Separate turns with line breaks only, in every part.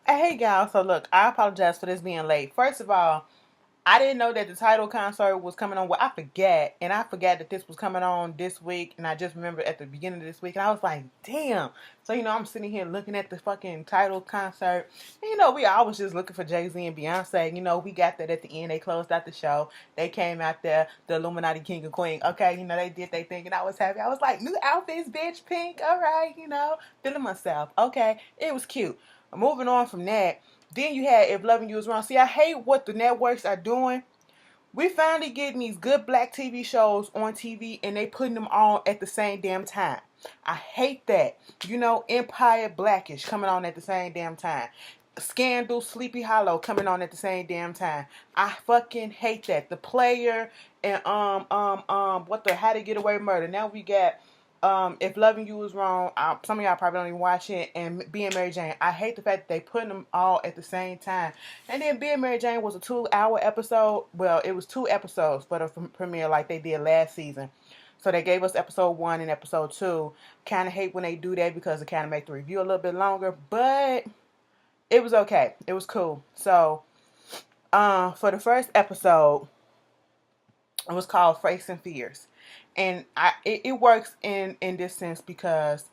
Hey y'all, so look, I apologize for this being late. First of all, I didn't know that the title concert was coming on. Well, I forgot that this was coming on this week, and I just remembered at the beginning of this week, and I was like, damn. So, I'm sitting here looking at the fucking title concert. And, we always just looking for Jay-Z and Beyonce. We got that at the end. They closed out the show. They came out there, the Illuminati King and Queen. Okay, they did their thing, and I was happy. I was like, new outfits, bitch, pink. All right, feeling myself. Okay, it was cute. Moving on from that, then you had If Loving You Is Wrong. See, I hate what the networks are doing. We finally getting these good black TV shows on TV and they putting them on at the same damn time. I hate that. Empire Blackish coming on at the same damn time. Scandal, Sleepy Hollow coming on at the same damn time. I fucking hate that. The Player and what the How to Get Away with Murder. Now we got If Loving You Was Wrong. Some of y'all probably don't even watch it. And Being Mary Jane. I hate the fact that they putting them all at the same time. And then Being Mary Jane was a 2-hour episode. Well, it was 2 episodes for the premiere like they did last season. So they gave us episode 1 and episode 2. Kind of hate when they do that because it kind of make the review a little bit longer. But it was okay. It was cool. So, for the first episode, it was called Face and Fears, and it works in this sense because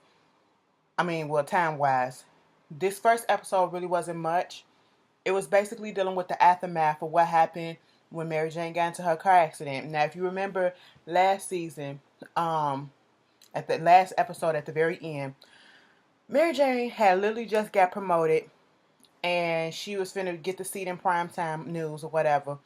time wise, this first episode really wasn't much. It was basically dealing with the aftermath of what happened when Mary Jane got into her car accident. Now, if you remember last season, at the last episode at the very end, Mary Jane had literally just got promoted and she was finna get the seat in primetime news or whatever.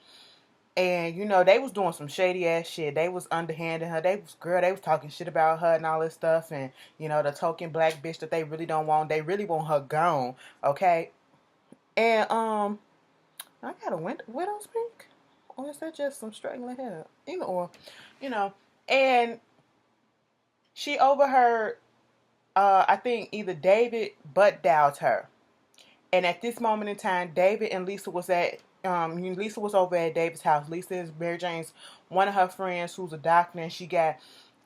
And they was doing some shady ass shit. They was underhanding her. They was talking shit about her and all this stuff. And the token black bitch that they really don't want. They really want her gone. Okay. And I got a widow's pink, or is that just some straggling hair? You know. And she overheard. I think either David butt dialed her. And at this moment in time, David and Lisa was Lisa was over at David's house. Lisa is Mary Jane's one of her friends who's a doctor, and she got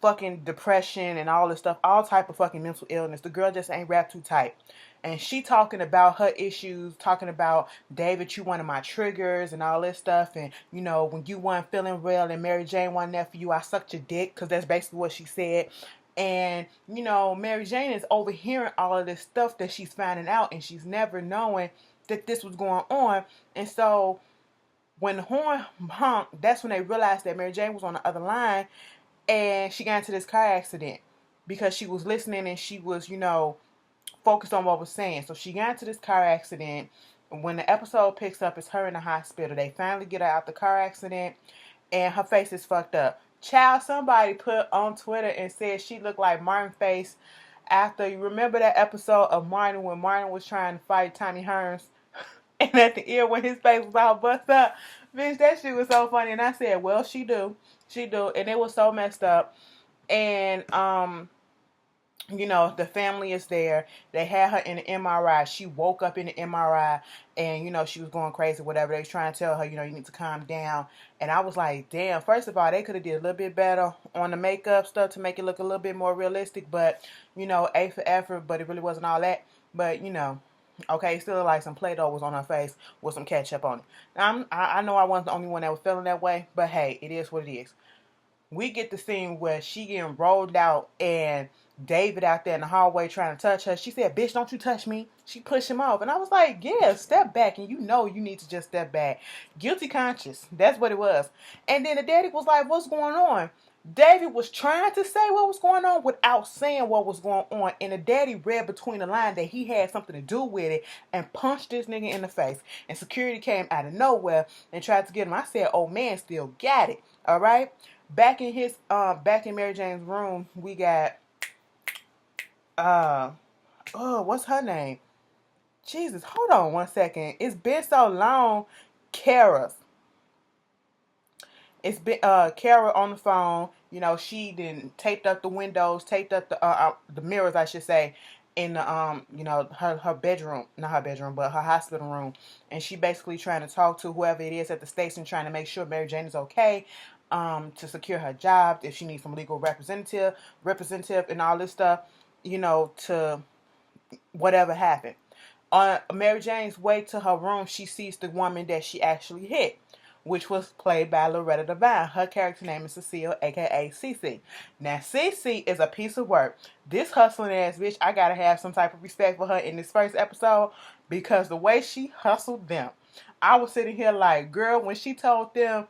fucking depression and all this stuff, all type of fucking mental illness. The girl just ain't wrapped too tight. And she talking about her issues, talking about David, you one of my triggers and all this stuff. And, when you weren't feeling well and Mary Jane wasn't there for you, I sucked your dick, because that's basically what she said. And, Mary Jane is overhearing all of this stuff that she's finding out, and she's never knowing that this was going on. And so when the horn honked, that's when they realized that Mary Jane was on the other line, and she got into this car accident because she was listening and she was, focused on what was saying. So she got into this car accident. When the episode picks up, it's her in the hospital. They finally get her out the car accident, and her face is fucked up. Child, somebody put on Twitter and said she looked like Martin face after, you remember that episode of Martin when Martin was trying to fight Tommy Hearns, and at the ear when his face was all bust up. Bitch, that shit was so funny. And I said, well, she do. And it was so messed up. And the family is there. They had her in the MRI. She woke up in the MRI and, she was going crazy, whatever. They was trying to tell her, you need to calm down. And I was like, damn, first of all, they could have did a little bit better on the makeup stuff to make it look a little bit more realistic. But, A for effort, but it really wasn't all that. But, okay, still like some Play-Doh was on her face with some ketchup on it. Now, I know I wasn't the only one that was feeling that way, but hey, it is what it is. We get the scene where she getting rolled out and David out there in the hallway trying to touch her. She said, bitch, don't you touch me. She pushed him off. And I was like, yeah, step back. And you need to just step back. Guilty conscious. That's what it was. And then the daddy was like, what's going on? David was trying to say what was going on without saying what was going on. And the daddy read between the lines that he had something to do with it and punched this nigga in the face. And security came out of nowhere and tried to get him. I said, oh man, still got it. All right. Back in Mary Jane's room, we got, what's her name? Jesus, hold on one second. It's been so long. Kara. It's been, Kara on the phone. She then taped up the windows, taped up the mirrors, I should say, in the, her bedroom, not her bedroom, but her hospital room. And she basically trying to talk to whoever it is at the station, trying to make sure Mary Jane is okay. To secure her job, if she needs some legal representative and all this stuff, to whatever happened. On Mary Jane's way to her room, she sees the woman that she actually hit, which was played by Loretta Devine. Her character name is Cecile, aka Cece. Now, Cece is a piece of work. This hustling ass bitch, I gotta have some type of respect for her in this first episode because the way she hustled them, I was sitting here like, girl, when she told them,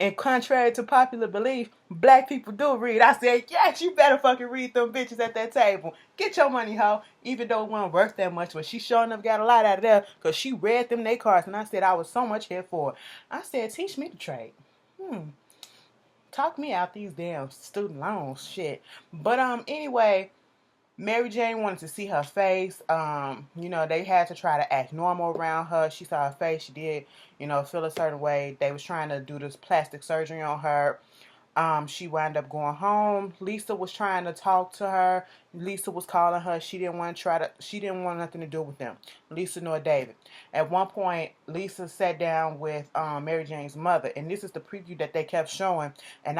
and contrary to popular belief, black people do read. I said, yes, you better fucking read them bitches at that table. Get your money, hoe. Even though it wasn't worth that much, but she sure enough got a lot out of there because she read them they cards. And I said, I was so much here for it. I said, teach me to trade. Talk me out these damn student loans, shit. But anyway, Mary Jane wanted to see her face. They had to try to act normal around her. She saw her face. She did, feel a certain way. They was trying to do this plastic surgery on her. She wound up going home. Lisa was trying to talk to her. Lisa was calling her. She didn't want nothing to do with them. Lisa nor David. At one point, Lisa sat down with Mary Jane's mother, and this is the preview that they kept showing. And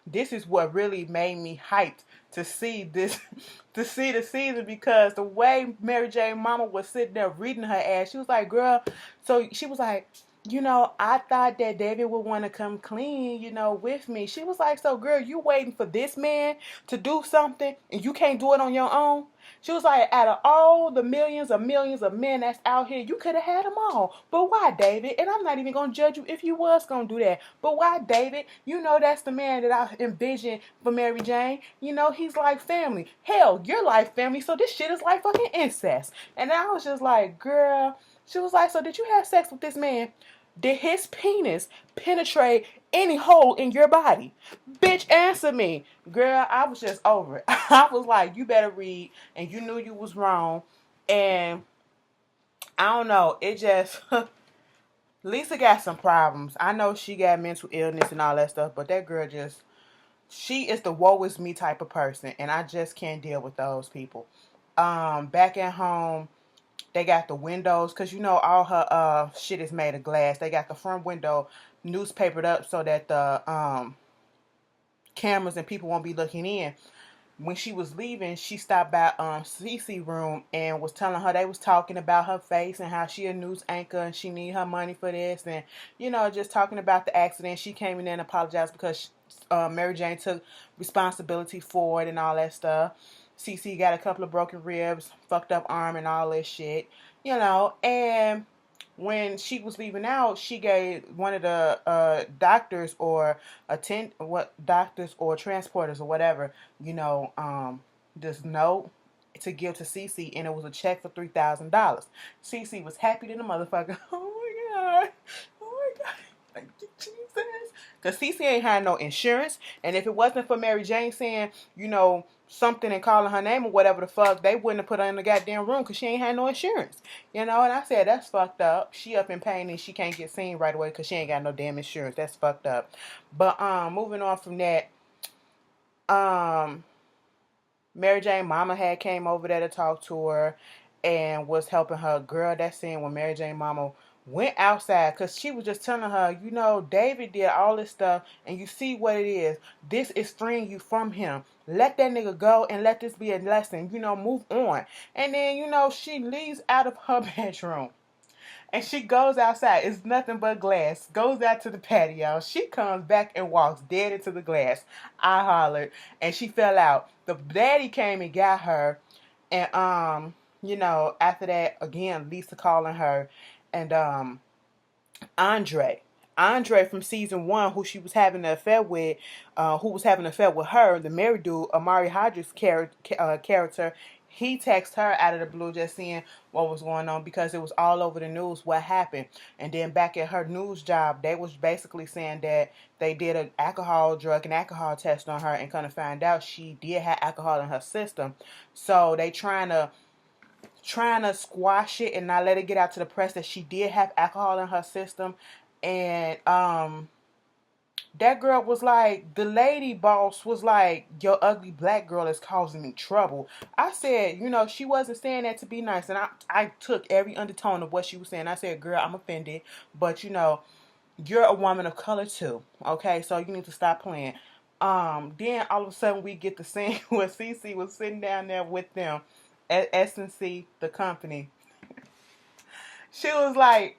this is what really made me hyped to see this, to see the season, because the way Mary Jane mama was sitting there reading her ass, she was like, girl, so she was like, I thought that David would want to come clean, with me. She was like, so girl, you waiting for this man to do something and you can't do it on your own? She was like, out of all the millions of men that's out here, you could have had them all. But why, David? And I'm not even going to judge you if you was going to do that. But why, David? That's the man that I envisioned for Mary Jane. He's like family. Hell, you're like family, so this shit is like fucking incest. And I was just like, girl. She was like, so did you have sex with this man? Did his penis penetrate any hole in your body? Bitch, answer me. Girl, I was just over it. I was like, you better read, and you knew you was wrong. And I don't know, it just... Lisa got some problems. I know she got mental illness and all that stuff, but that girl just... She is the woe is me type of person, and I just can't deal with those people. Back at home, they got the windows, because all her shit is made of glass. They got the front window newspapered up so that the cameras and people won't be looking in. When she was leaving, she stopped by Cece room and was telling her, they was talking about her face and how she a news anchor and she need her money for this, and just talking about the accident. She came in there and apologized because Mary Jane took responsibility for it and all that stuff. Cece got a couple of broken ribs, fucked up arm and all this shit, and when she was leaving out, she gave one of the doctors or doctors or transporters or whatever, this note to give to Cece, and it was a check for $3,000. Cece was happy to the motherfucker. Oh my god, oh my god, thank you, Jesus. Because Cece ain't had no insurance, and if it wasn't for Mary Jane saying, something and calling her name or whatever the fuck, they wouldn't have put her in the goddamn room because she ain't had no insurance. And I said, that's fucked up. She up in pain and she can't get seen right away because she ain't got no damn insurance. That's fucked up. But moving on from that, Mary Jane mama had came over there to talk to her and was helping her. Girl, that scene when Mary Jane mama went outside, because she was just telling her, David did all this stuff and you see what it is. This is freeing you from him. Let that nigga go and let this be a lesson. Move on. And then, she leaves out of her bedroom and she goes outside. It's nothing but glass. Goes out to the patio. She comes back and walks dead into the glass. I hollered and she fell out. The daddy came and got her. And, after that, again, Lisa calling her. And Andre from season 1, who she was having an affair with, who was having an affair with her, the married dude, Amari Hodges' character, he texted her out of the blue just seeing what was going on because it was all over the news what happened. And then back at her news job, they was basically saying that they did an drug and alcohol test on her and kind of find out she did have alcohol in her system. So they trying to squash it and not let it get out to the press that she did have alcohol in her system. And that girl was like, the lady boss was like, your ugly black girl is causing me trouble. I said, she wasn't saying that to be nice. And I took every undertone of what she was saying. I said, girl, I'm offended. But, you're a woman of color too. Okay, so you need to stop playing. Then all of a sudden we get the scene where Cece was sitting down there with them. at S&C, the company. She was like,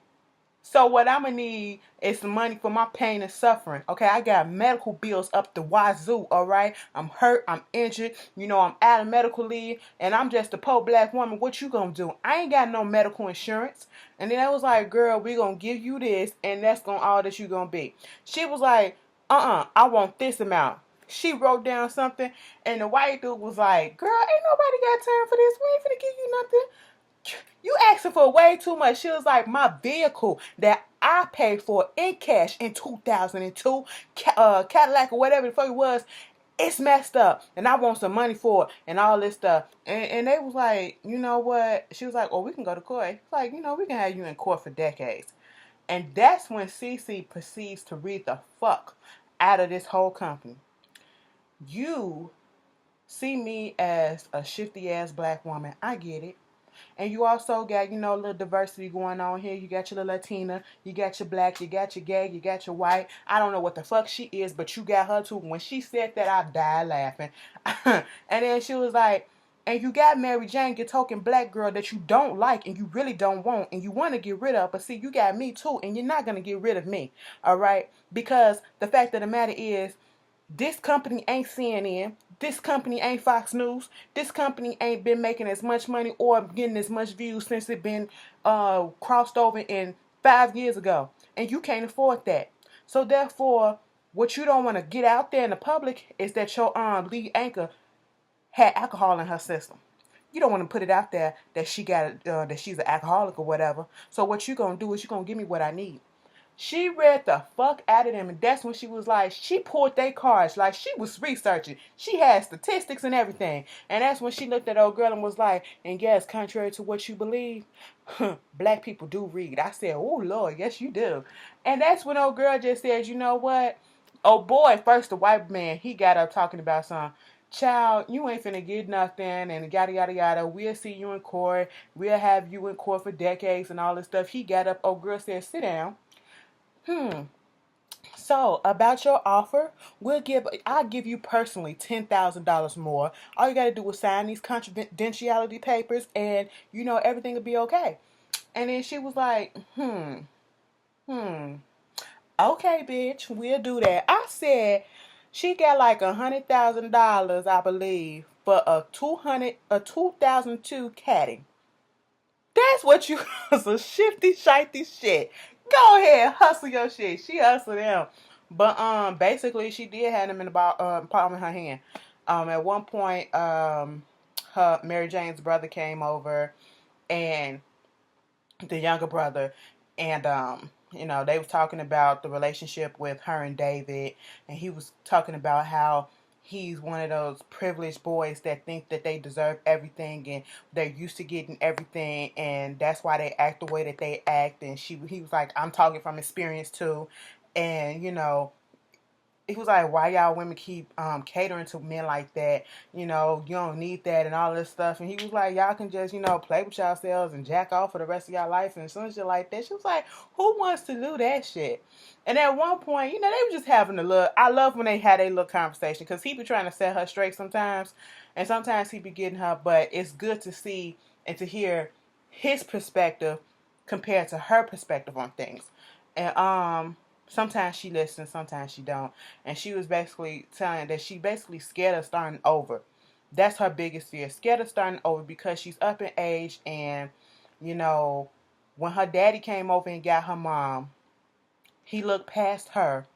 so what I'm gonna need is some money for my pain and suffering. Okay, I got medical bills up the wazoo. All right, I'm hurt, I'm injured. I'm out of medical leave, and I'm just a poor black woman. What you gonna do? I ain't got no medical insurance. And then I was like, girl, we gonna give you this, and that's gonna all that you gonna be. She was like, I want this amount. She wrote down something, and the white dude was like, girl, ain't nobody got time for this. We ain't finna give you nothing. You asking for way too much. She was like, my vehicle that I paid for in cash in 2002, Cadillac or whatever the fuck it was, it's messed up. And I want some money for it and all this stuff. And they was like, you know what? She was like, oh, we can go to court. It's like, we can have you in court for decades. And that's when Cece proceeds to read the fuck out of this whole company. You see me as a shifty ass black woman. I get it. And you also got, a little diversity going on here. You got your little Latina, you got your black, you got your gay, you got your white. I don't know what the fuck she is, but you got her too. When she said that, I died laughing. And then she was like, and you got Mary Jane, your token black girl that you don't like and you really don't want and you want to get rid of. But see, you got me too, and you're not going to get rid of me. All right? Because the fact of the matter is, this company ain't CNN. This company ain't Fox News. This company ain't been making as much money or getting as much views since it been crossed over in 5 years ago. And you can't afford that. So therefore, what you don't want to get out there in the public is that your lead anchor had alcohol in her system. You don't want to put it out there that that she's an alcoholic or whatever. So what you gonna do is you gonna give me what I need. She read the fuck out of them, and that's when she was like, she pulled their cards like she was researching. She had statistics and everything. And that's when she looked at old girl and was like, and yes, contrary to what you believe, black people do read. I said, oh Lord, yes you do. And that's when old girl just said, you know what? Oh boy, first the white man, he got up talking about some, child, you ain't finna get nothing, and yada yada yada. We'll see you in court. We'll have you in court for decades and all this stuff. He got up. Old girl said, sit down. So about your offer, I'll give you personally $10,000 more. All you gotta do is sign these confidentiality papers, and everything will be okay. And then she was like, okay, bitch, we'll do that. I said she got like $100,000, I believe, for a 2002 caddy. That's what you hustle, shifty, shifty shit. Go ahead, hustle your shit. She hustled them. But basically she did have them in the palm of her hand. At one point, her Mary Jane's brother came over, and the younger brother, and they was talking about the relationship with her and David, and he was talking about how he's one of those privileged boys that think that they deserve everything and they're used to getting everything, and that's why they act the way that they act. And he was like, I'm talking from experience too. And he was like, why y'all women keep catering to men like that? You don't need that and all this stuff. And he was like, y'all can just, play with yourselves and jack off for the rest of y'all life and some shit like that. She was like, who wants to do that shit? And at one point, they were just having a look. I love when they had a little conversation, because he be trying to set her straight sometimes. And sometimes he be getting her. But it's good to see and to hear his perspective compared to her perspective on things. And sometimes she listens, sometimes she don't. And she was basically telling that she basically scared of starting over. That's her biggest fear. Scared of starting over because she's up in age, and, when her daddy came over and got her mom, he looked past her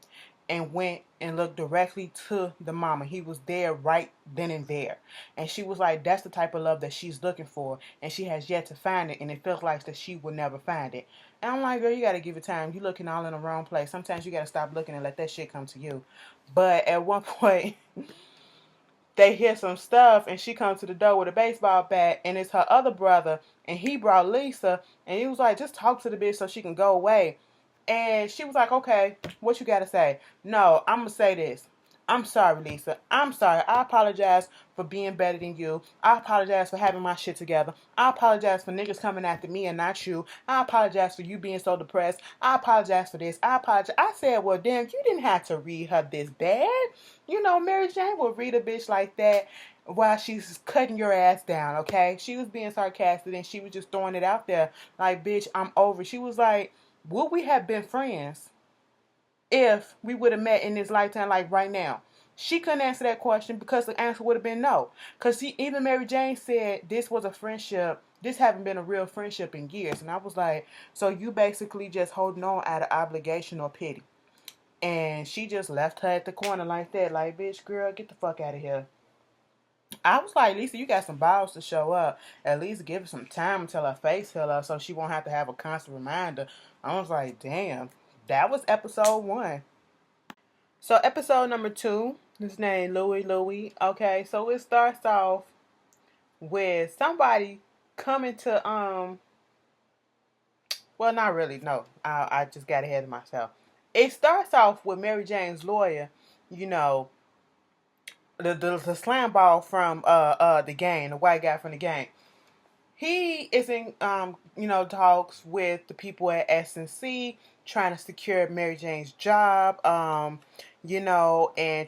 and went and looked directly to the mama. He was there right then and there. And she was like, that's the type of love that she's looking for. And she has yet to find it. And it feels like that she will never find it. And I'm like, girl, you got to give it time. You're looking all in the wrong place. Sometimes you got to stop looking and let that shit come to you. But at one point, they hear some stuff, and she comes to the door with a baseball bat, and it's her other brother, and he brought Lisa, and he was like, just talk to the bitch so she can go away. And she was like, okay, what you got to say? No, I'm going to say this. I'm sorry, Lisa. I'm sorry. I apologize for being better than you. I apologize for having my shit together. I apologize for niggas coming after me and not you. I apologize for you being so depressed. I apologize for this. I apologize. I said, well, damn, you didn't have to read her this bad. You know, Mary Jane will read a bitch like that while she's cutting your ass down, okay? She was being sarcastic and she was just throwing it out there. Like, bitch, I'm over. She was like, would we have been friends if we would have met in this lifetime, like right now? She couldn't answer that question because the answer would have been no. Because even Mary Jane said this was a friendship. This haven't been a real friendship in years. And I was like, so you basically just holding on out of obligation or pity. And she just left her at the corner like that. Like, bitch, girl, get the fuck out of here. I was like, Lisa, you got some balls to show up. At least give her some time until her face heal up so she won't have to have a constant reminder. I was like, damn. That was episode 1. So episode number 2, his name Louie. Okay, so it starts off with somebody coming to well, not really, no. I just got ahead of myself. It starts off with Mary Jane's lawyer, you know, the slam ball from the game, the white guy from the game. He is in talks with the people at S&C, trying to secure Mary Jane's job, and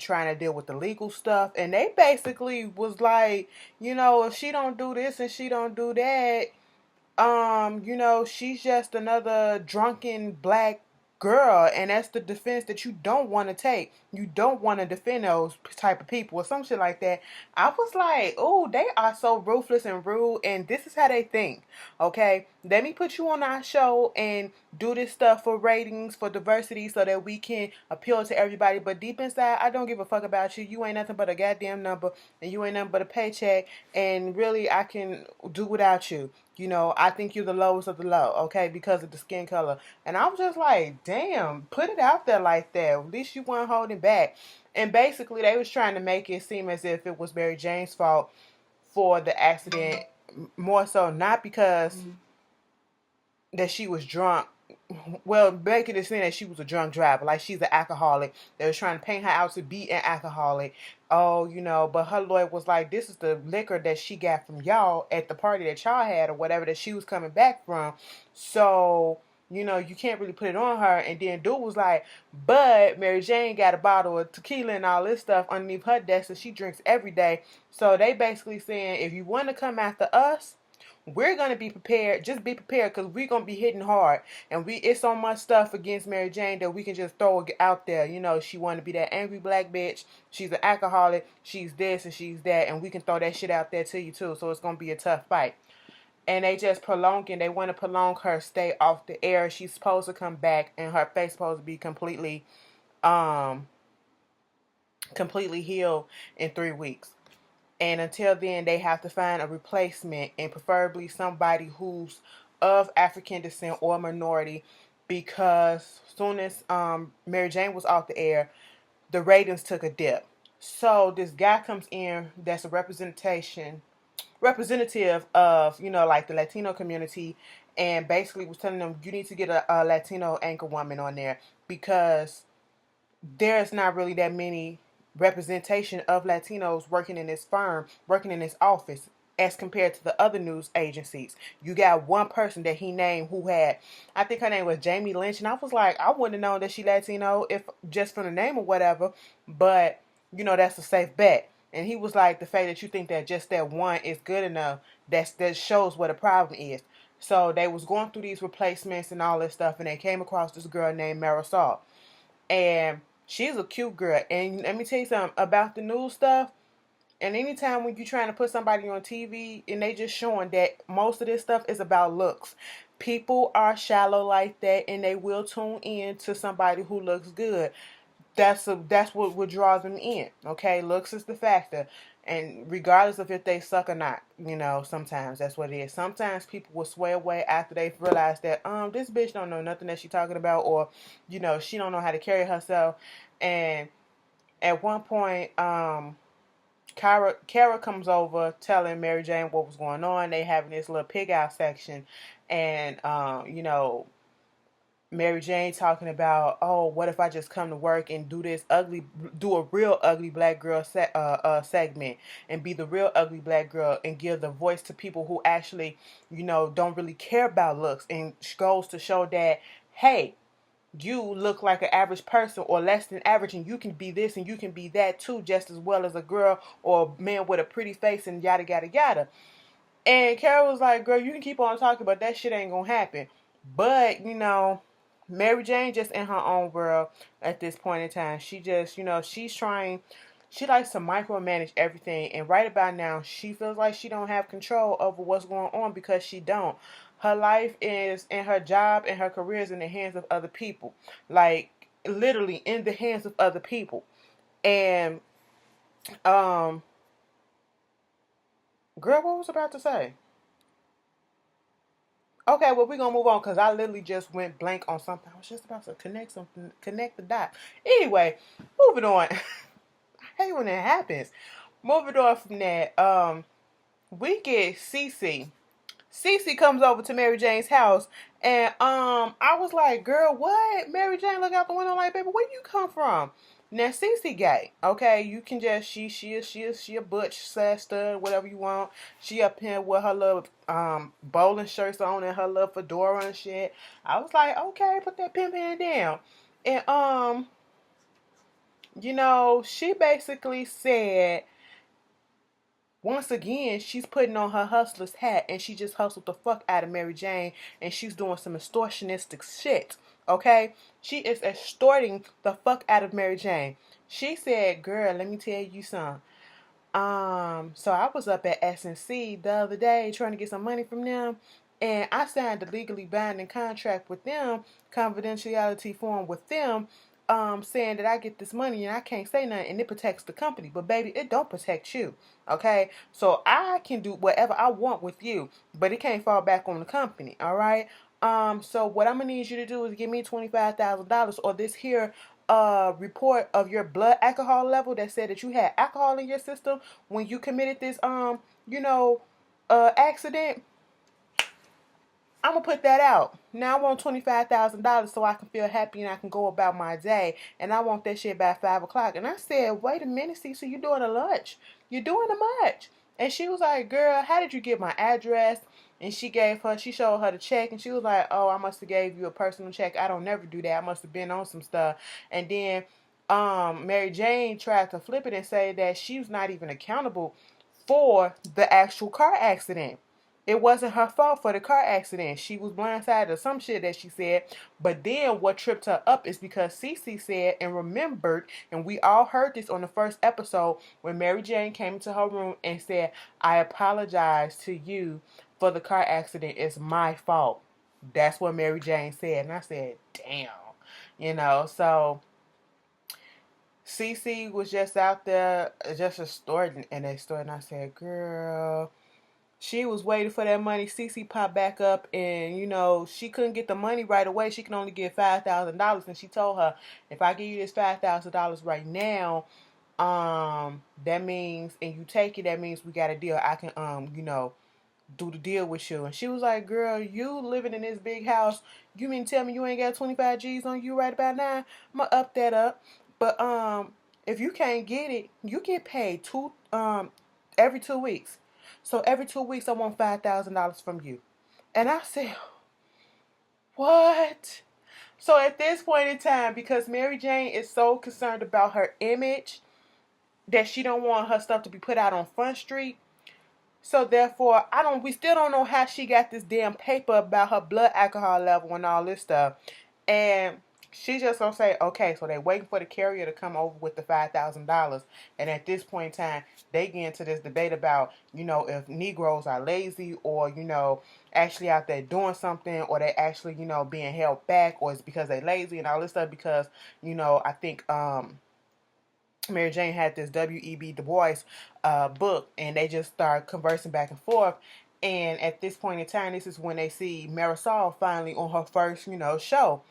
trying to deal with the legal stuff. And they basically was like, if she don't do this and she don't do that, she's just another drunken black girl, and that's the defense that you don't want to take. You don't want to defend those type of people or some shit like that. I was like, oh, they are so ruthless and rude, and this is how they think. Okay, let me put you on our show and do this stuff for ratings, for diversity, so that we can appeal to everybody. But deep inside, I don't give a fuck about you. You ain't nothing but a goddamn number, and you ain't nothing but a paycheck, and really, I can do without you. I think you're the lowest of the low, okay, because of the skin color. And I was just like, damn, put it out there like that. At least you weren't holding back. And basically, they was trying to make it seem as if it was Mary Jane's fault for the accident. More so, not because that she was drunk. Well, making it seem that she was a drunk driver, like she's an alcoholic. They was trying to paint her out to be an alcoholic. Oh, but her lawyer was like, this is the liquor that she got from y'all at the party that y'all had or whatever that she was coming back from. So, you can't really put it on her. And then dude was like, but Mary Jane got a bottle of tequila and all this stuff underneath her desk that she drinks every day. So they basically saying, if you want to come after us, we're gonna be prepared. Just be prepared, because we're gonna be hitting hard, and it's so much stuff against Mary Jane that we can just throw it out there. She want to be that angry black bitch. She's an alcoholic. She's this and she's that, and we can throw that shit out there to you too. So it's gonna be a tough fight. And they just prolonging. They want to prolong her stay off the air. She's supposed to come back, and her face supposed to be completely healed in 3 weeks. And until then, they have to find a replacement, and preferably somebody who's of African descent or minority, because soon as Mary Jane was off the air, the ratings took a dip. So this guy comes in that's a representative of, like the Latino community, and basically was telling them, you need to get a Latino anchor woman on there, because there's not really that many representation of Latinos working in this firm, working in this office, as compared to the other news agencies. You got one person that he named who had, I think her name was Jamie Lynch, and I was like, I wouldn't have known that she Latino if just from the name or whatever, but that's a safe bet. And he was like, the fact that you think that just that one is good enough, that shows what a problem is. So they was going through these replacements and all this stuff, and they came across this girl named Marisol. And she's a cute girl. And let me tell you something about the news stuff. And anytime when you're trying to put somebody on TV and they just showing that most of this stuff is about looks. People are shallow like that, and they will tune in to somebody who looks good. That's what draws them in. Okay, looks is the factor. And regardless of if they suck or not, sometimes that's what it is. Sometimes people will sway away after they realize that this bitch don't know nothing that she talking about, or she don't know how to carry herself. And at one point, Kara comes over telling Mary Jane what was going on. They having this little pig out section, and Mary Jane talking about, oh, what if I just come to work and do a real ugly black girl segment and be the real ugly black girl and give the voice to people who actually, don't really care about looks, and goes to show that, hey, you look like an average person or less than average, and you can be this and you can be that too, just as well as a girl or a man with a pretty face and yada yada yada. And Carol was like, girl, you can keep on talking, but that shit ain't gonna happen. But, Mary Jane just in her own world at this point in time. She just, she's trying, she likes to micromanage everything. And right about now, she feels like she don't have control over what's going on because she don't. Her life is, and her job and her career is in the hands of other people. Like, literally in the hands of other people. And, um, girl, what was I about to say? Okay, well, we're gonna move on because I literally just went blank on something. I was just about to connect the dot. Anyway, moving on. I hate when that happens. Moving on from that, we get Cece. Cece comes over to Mary Jane's house, and I was like, girl, what? Mary Jane look out the window like, baby, where you come from? Now Cece gay, okay? You can just she a butch slash stud, whatever you want. She up here with her little bowling shirts on and her little fedora and shit. I was like, okay, put that pimp hand down. And she basically said, once again, she's putting on her hustler's hat and she just hustled the fuck out of Mary Jane and she's doing some extortionistic shit. Okay? She is extorting the fuck out of Mary Jane. She said, girl, let me tell you something. So I was up at S&C the other day trying to get some money from them, and I signed a legally binding contract with them, confidentiality form with them, saying that I get this money and I can't say nothing and it protects the company. But baby, it don't protect you. Okay? So I can do whatever I want with you, but it can't fall back on the company. All right? So what I'm gonna need you to do is give me $25,000 or this here report of your blood alcohol level that said that you had alcohol in your system when you committed this accident. I'm gonna put that out. Now I want $25,000 so I can feel happy and I can go about my day. And I want that shit by 5 o'clock. And I said, wait a minute, Cece, you doing a lunch? You're doing a much. And she was like, girl, how did you get my address? And she showed her the check, and she was like, oh, I must have gave you a personal check. I don't never do that. I must have been on some stuff. And then Mary Jane tried to flip it and say that she was not even accountable for the actual car accident. It wasn't her fault for the car accident. She was blindsided or some shit that she said. But then what tripped her up is because Cece said and remembered, and we all heard this on the first episode, when Mary Jane came into her room and said, I apologize to you for the car accident. It's my fault. That's what Mary Jane said. And I said, damn. So Cece was just out there just extorting, and I said, girl, she was waiting for that money. Cece popped back up, and she couldn't get the money right away. She can only get $5,000, and she told her, if I give you this $5,000 right now, that means, and you take it, that means we got a deal. I can do the deal with you. And she was like, girl, you living in this big house, you mean tell me you ain't got 25 G's on you right about now? I'm gonna up that up. But if you can't get it, you get paid every 2 weeks. So every 2 weeks I want $5,000 from you. And I said, what? So at this point in time, because Mary Jane is so concerned about her image that she don't want her stuff to be put out on Front Street, so therefore, we still don't know how she got this damn paper about her blood alcohol level and all this stuff. And she just gonna say, okay, so they waiting for the carrier to come over with the $5,000. And at this point in time, they get into this debate about, if Negroes are lazy or, actually out there doing something, or they actually, being held back, or it's because they lazy and all this stuff because, I think, Mary Jane had this W.E.B. Du Bois book, and they just start conversing back and forth. And at this point in time, this is when they see Marisol finally on her first, show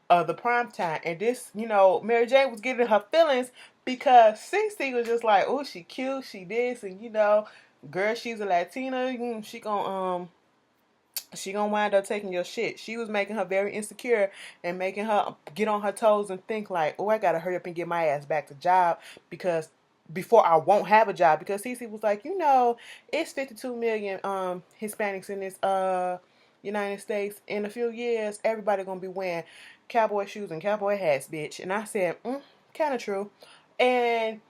of the prime time. And this, Mary Jane was getting her feelings because Cece was just like, oh, she cute, she this, and girl, she's a Latina, she gonna she gonna wind up taking your shit. She was making her very insecure and making her get on her toes and think like, oh, I gotta hurry up and get my ass back to job because before I won't have a job. Because Cece was like, it's 52 million Hispanics in this United States. In a few years, everybody gonna be wearing cowboy shoes and cowboy hats, bitch. And I said, kind of true. And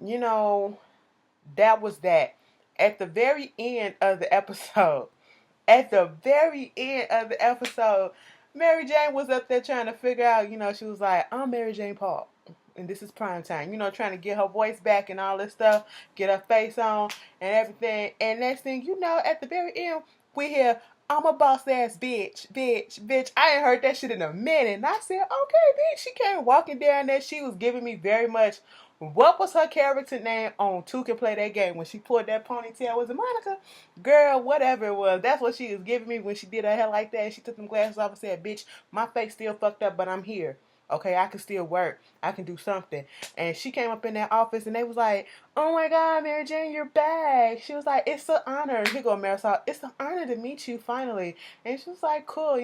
you know, that was that. At the very end of the episode, at the very end of the episode, Mary Jane was up there trying to figure out, she was like, I'm Mary Jane Paul. And this is prime time, trying to get her voice back and all this stuff, get her face on and everything. And next thing you know, at the very end, we hear, I'm a boss ass bitch, bitch, bitch. I ain't heard that shit in a minute. And I said, okay, bitch. She came walking down there. She was giving me very much, what was her character name on Two Can Play That Game? When she pulled that ponytail, was it Monica? Girl, whatever it was. That's what she was giving me when she did her hair like that. She took them glasses off and said, bitch, my face still fucked up, but I'm here. Okay, I can still work. I can do something. And she came up in that office and they was like, oh my God, Mary Jane, you're back. She was like, it's an honor. Here go Marisol. It's an honor to meet you finally. And she was like, cool,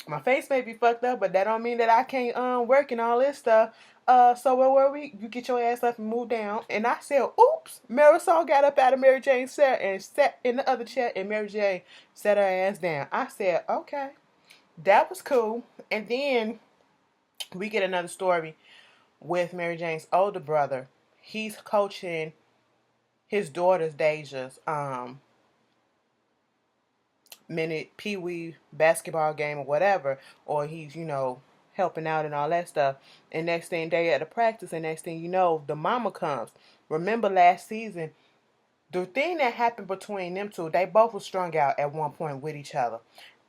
my face may be fucked up, but that don't mean that I can't work and all this stuff. So where were we? You get your ass up and move down. And I said, oops. Marisol got up out of Mary Jane's chair and sat in the other chair, and Mary Jane sat her ass down. I said, okay, that was cool. And then we get another story with Mary Jane's older brother. He's coaching his daughter's Deja's minute pee-wee basketball game or whatever, or he's helping out and all that stuff. And next thing they at the practice, and next thing you know, the mama comes. Remember last season, the thing that happened between them two, they both were strung out at one point with each other.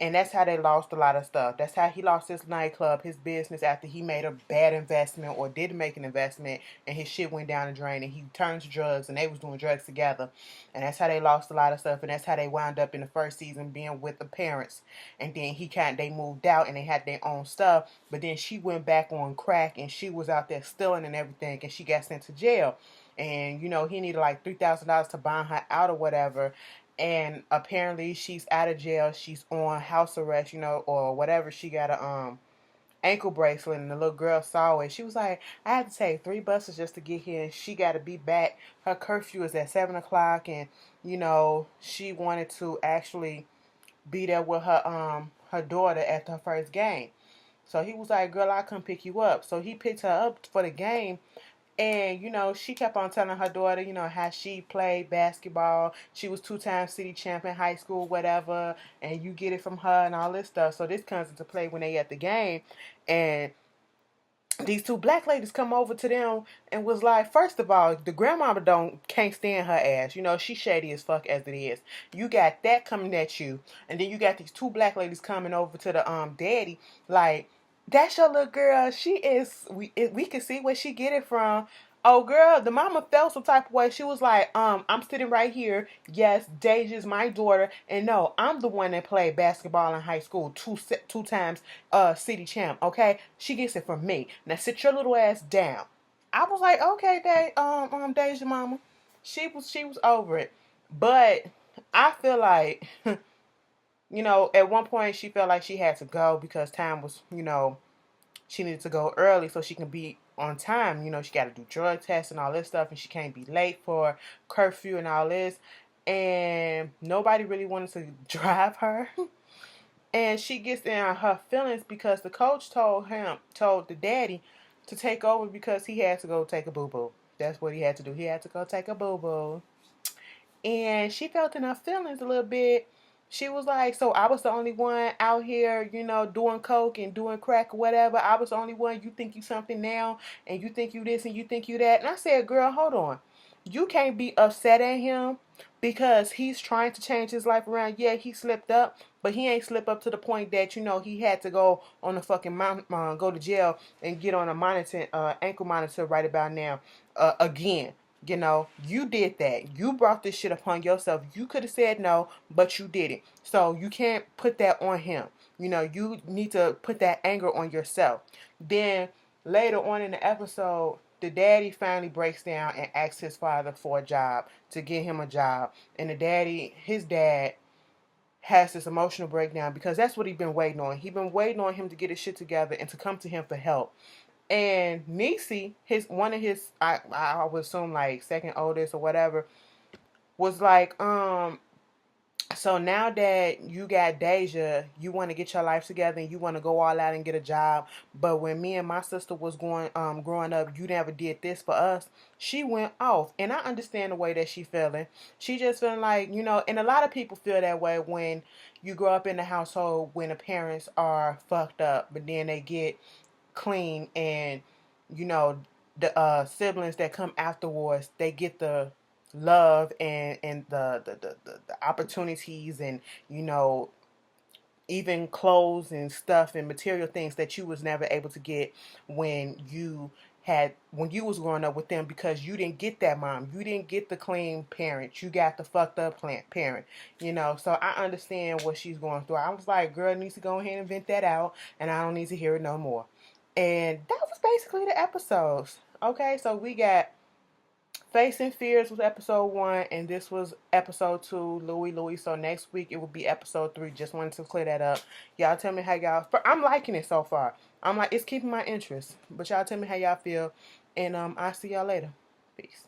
And that's how they lost a lot of stuff. That's how he lost his nightclub, his business, after he made a bad investment or didn't make an investment, and his shit went down the drain, and he turned to drugs, and they was doing drugs together. And that's how they lost a lot of stuff, and that's how they wound up in the first season being with the parents. And then they moved out, and they had their own stuff, but then she went back on crack, and she was out there stealing and everything, and she got sent to jail. And, he needed like $3,000 to bond her out or whatever. And apparently she's out of jail. She's on house arrest, or whatever. She got a ankle bracelet, and the little girl saw it. She was like, I had to take 3 buses just to get here, and she got to be back. Her curfew is at 7 o'clock, and, she wanted to actually be there with her daughter at her first game. So he was like, girl, I'll come pick you up. So he picked her up for the game. And, she kept on telling her daughter, how she played basketball. She was 2-time city champ in high school, whatever. And you get it from her and all this stuff. So this comes into play when they at the game. And these 2 black ladies come over to them and was like, first of all, the grandmama can't stand her ass. She's shady as fuck as it is. You got that coming at you. And then you got these 2 black ladies coming over to the daddy like, that's your little girl. She is, we can see where she get it from. Oh, girl, the mama felt some type of way. She was like, I'm sitting right here. Yes, Deja's my daughter. And no, I'm the one that played basketball in high school. Two times city champ, okay? She gets it from me. Now sit your little ass down. I was like, okay, Deja mama. She was over it. But I feel like at one point she felt like she had to go because time was, she needed to go early so she can be on time. She got to do drug tests and all this stuff, and she can't be late for curfew and all this. And nobody really wanted to drive her. And she gets in her feelings because the coach told the daddy to take over because he had to go take a boo-boo. That's what he had to do. He had to go take a boo-boo. And she felt in her feelings a little bit. She was like, so I was the only one out here, doing coke and doing crack or whatever. I was the only one. You think you something now, and you think you this and you think you that. And I said, girl, hold on. You can't be upset at him because he's trying to change his life around. Yeah, he slipped up, but he ain't slipped up to the point that, he had to go on the fucking go to jail and get on a ankle monitor right about now again. You did that. You brought this shit upon yourself. You could have said no, but you didn't. So you can't put that on him. You need to put that anger on yourself. Then later on in the episode, the daddy finally breaks down and asks his father for a job, to get him a job. And his dad has this emotional breakdown because that's what he's been waiting on. He's been waiting on him to get his shit together and to come to him for help. And Niecy, one of his, I would assume like second oldest or whatever, was like, so now that you got Deja, you want to get your life together and you want to go all out and get a job. But when me and my sister was growing up, you never did this for us. She went off, and I understand the way that she feeling. She just feeling like, and a lot of people feel that way when you grow up in a household when the parents are fucked up, but then they get clean, and you know the siblings that come afterwards, they get the love and the opportunities, and you know even clothes and stuff and material things that you was never able to get when you was growing up with them, because you didn't get that mom, you didn't get the clean parent, you got the fucked up parent. So I understand what she's going through. I was like, girl needs to go ahead and vent that out, and I don't need to hear it no more. And that was basically the episodes. Okay, so we got Facing Fears was episode 1, and this was episode 2, Louie. So next week it will be episode 3. Just wanted to clear that up. Y'all tell me how y'all. I'm liking it so far. I'm like, it's keeping my interest. But y'all tell me how y'all feel, and I'll see y'all later. Peace.